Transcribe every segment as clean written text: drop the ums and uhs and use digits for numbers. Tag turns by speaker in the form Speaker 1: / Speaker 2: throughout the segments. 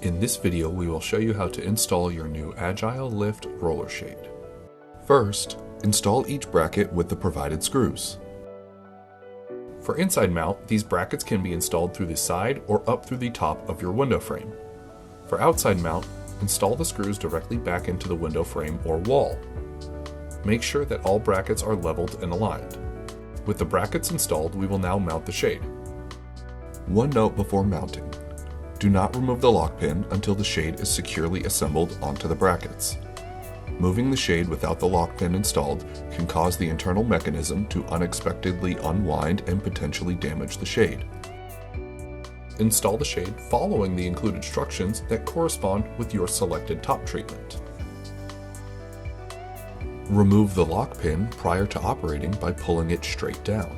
Speaker 1: In this video, we will show you how to install your new AgileLift roller shade. First, install each bracket with the provided screws. For inside mount, these brackets can be installed through the side or up through the top of your window frame. For outside mount, install the screws directly back into the window frame or wall. Make sure that all brackets are leveled and aligned. With the brackets installed, we will now mount the shade. One note before mounting. Do not remove the lock pin until the shade is securely assembled onto the brackets. Moving the shade without the lock pin installed can cause the internal mechanism to unexpectedly unwind and potentially damage the shade. Install the shade following the included instructions that correspond with your selected top treatment. Remove the lock pin prior to operating by pulling it straight down.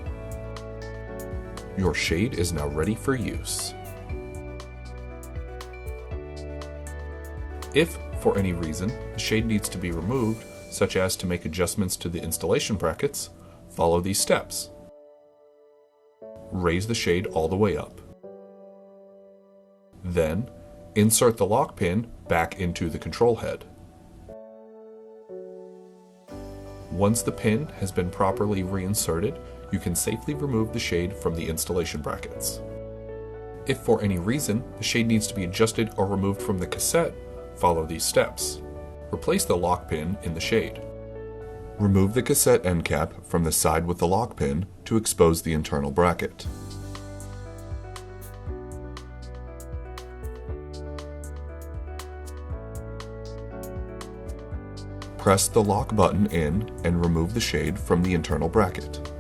Speaker 1: Your shade is now ready for use. If, for any reason, the shade needs to be removed, such as to make adjustments to the installation brackets, follow these steps. Raise the shade all the way up. Then, insert the lock pin back into the control head. Once the pin has been properly reinserted, you can safely remove the shade from the installation brackets. If for any reason the shade needs to be adjusted or removed from the cassette, follow these steps. Replace the lock pin in the shade. Remove the cassette end cap from the side with the lock pin to expose the internal bracket. Press the lock button in and remove the shade from the internal bracket.